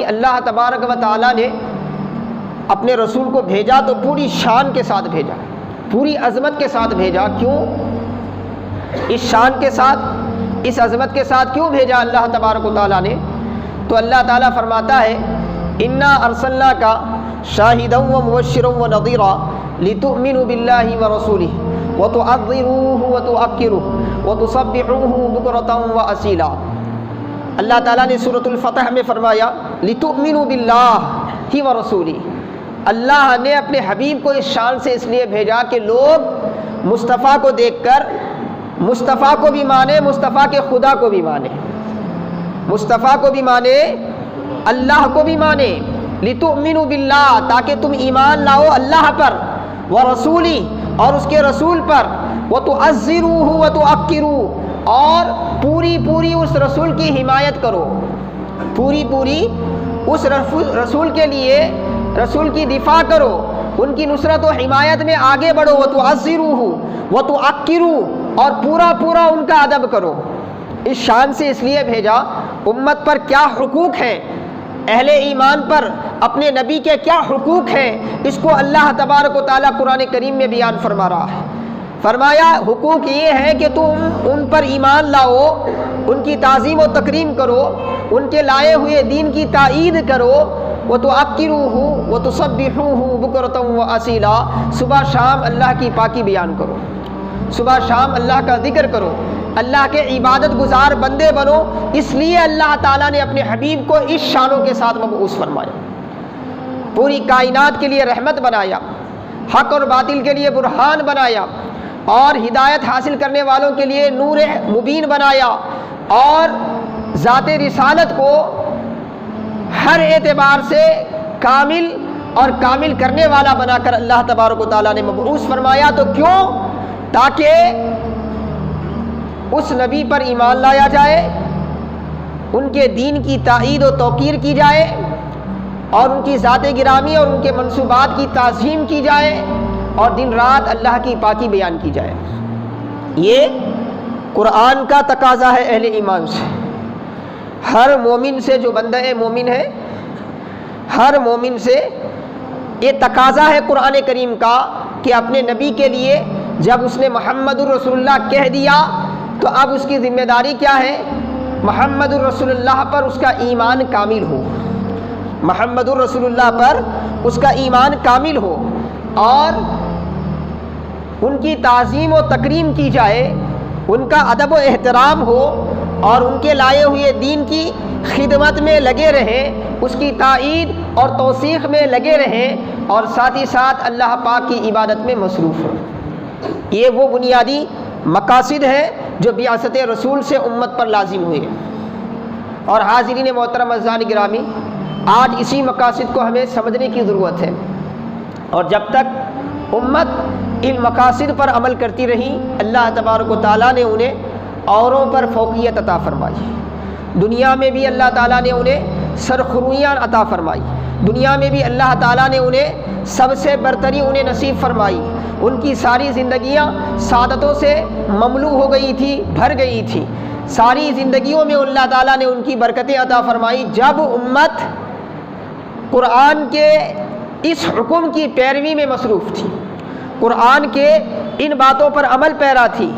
اللہ تبارک و تعالیٰ نے اپنے رسول کو بھیجا تو پوری شان کے ساتھ بھیجا، پوری عظمت کے ساتھ بھیجا۔ کیوں اس شان کے ساتھ، اس عظمت کے ساتھ کیوں بھیجا اللہ تبارک و تعالیٰ نے؟ تو اللہ تعالیٰ فرماتا ہے انا ارسلناک شاہدا ومبشرا ونذیرا لتؤمنوا باللہ ورسولہ وتعظروہ وتوقروہ وتسبحوہ بکرۃ واصیلا۔ اللہ تعالیٰ نے سورۃ الفتح میں فرمایا لتؤمنوا باللہ ورسولہ، اللہ نے اپنے حبیب کو اس شان سے اس لیے بھیجا کہ لوگ مصطفیٰ کو دیکھ کر مصطفیٰ کو بھی مانے، مصطفیٰ کے خدا کو بھی مانے، مصطفیٰ کو بھی مانے، اللہ کو بھی مانے۔ لتؤمنوا باللہ، تاکہ تم ایمان لاؤ اللہ پر، ورسولی، اور اس کے رسول پر، وتعزروہ وتوقروہ، اور پوری پوری اس رسول کی حمایت کرو، پوری پوری اس رسول کے لیے رسول کی دفاع کرو، ان کی نصرت و حمایت میں آگے بڑھو، وتعزروہ وتوقروہ، اور پورا پورا ان کا ادب کرو۔ اس شان سے اس لیے بھیجا، امت پر کیا حقوق ہیں، اہل ایمان پر اپنے نبی کے کیا حقوق ہیں، اس کو اللہ تبارک و تعالیٰ قرآن کریم میں بیان فرما رہا ہے۔ فرمایا حقوق یہ ہے کہ تم ان پر ایمان لاؤ، ان کی تعظیم و تکریم کرو، ان کے لائے ہوئے دین کی تائید کرو، وَتُعَقِّرُوهُ وَتُسَبِّحُوهُ بُكْرَةً وَأَصِيلًا، صبح شام اللہ کی پاکی بیان کرو، صبح شام اللہ کا ذکر کرو، اللہ کے عبادت گزار بندے بنو۔ اس لیے اللہ تعالیٰ نے اپنے حبیب کو اس شانوں کے ساتھ مبعوث فرمایا، پوری کائنات کے لیے رحمت بنایا، حق اور باطل کے لیے برہان بنایا، اور ہدایت حاصل کرنے والوں کے لیے نور مبین بنایا، اور ذات رسالت کو ہر اعتبار سے کامل اور کامل کرنے والا بنا کر اللہ تبارک و تعالیٰ نے مبعوث فرمایا۔ تو کیوں؟ تاکہ اس نبی پر ایمان لایا جائے، ان کے دین کی تائید و توقیر کی جائے، اور ان کی ذات گرامی اور ان کے منصوبات کی تعظیم کی جائے، اور دن رات اللہ کی پاکی بیان کی جائے۔ یہ قرآن کا تقاضا ہے اہل ایمان سے، ہر مومن سے، جو بندہ مومن ہے، ہر مومن سے یہ تقاضا ہے قرآن کریم کا کہ اپنے نبی کے لیے جب اس نے محمد الرسول اللہ کہہ دیا تو اب اس کی ذمہ داری کیا ہے؟ محمد الرسول اللہ پر اس کا ایمان کامل ہو، محمد الرسول اللہ پر اس کا ایمان کامل ہو، اور ان کی تعظیم و تکریم کی جائے، ان کا ادب و احترام ہو، اور ان کے لائے ہوئے دین کی خدمت میں لگے رہیں، اس کی تائید اور توثیق میں لگے رہیں، اور ساتھ ہی ساتھ اللہ پاک کی عبادت میں مصروف ہوں۔ یہ وہ بنیادی مقاصد ہیں جو بعثت رسول سے امت پر لازم ہوئے۔ اور حاضرین محترم اعزان گرامی، آج اسی مقاصد کو ہمیں سمجھنے کی ضرورت ہے، اور جب تک امت ان مقاصد پر عمل کرتی رہی، اللہ تبارک و تعالیٰ نے انہیں اوروں پر فوقیت عطا فرمائی، دنیا میں بھی اللہ تعالیٰ نے انہیں سرخرویاں عطا فرمائی، دنیا میں بھی اللہ تعالیٰ نے انہیں سب سے برتری انہیں نصیب فرمائی۔ ان کی ساری زندگیاں سعادتوں سے مملو ہو گئی تھی، بھر گئی تھی، ساری زندگیوں میں اللہ تعالیٰ نے ان کی برکتیں عطا فرمائی۔ جب امت قرآن کے اس حکم کی پیروی میں مصروف تھی، قرآن کے ان باتوں پر عمل پیرا تھی،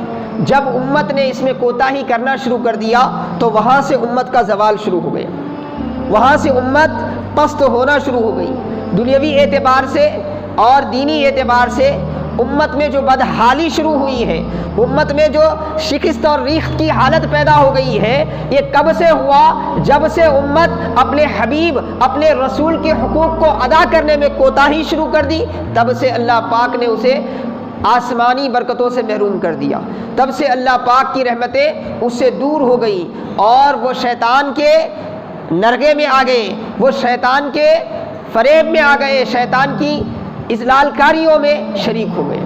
جب امت نے اس میں کوتاہی کرنا شروع کر دیا تو وہاں سے امت کا زوال شروع ہو گیا، وہاں سے امت پست ہونا شروع ہو گئی۔ دنیاوی اعتبار سے اور دینی اعتبار سے امت میں جو بدحالی شروع ہوئی ہے، امت میں جو شکست اور ریخت کی حالت پیدا ہو گئی ہے، یہ کب سے ہوا؟ جب سے امت اپنے حبیب، اپنے رسول کے حقوق کو ادا کرنے میں کوتاہی شروع کر دی، تب سے اللہ پاک نے اسے آسمانی برکتوں سے محروم کر دیا، تب سے اللہ پاک کی رحمتیں اس سے دور ہو گئی، اور وہ شیطان کے نرغے میں آ گئے، وہ شیطان کے فریب میں آ گئے، شیطان کی اضلال کاریوں میں شریک ہو گئے۔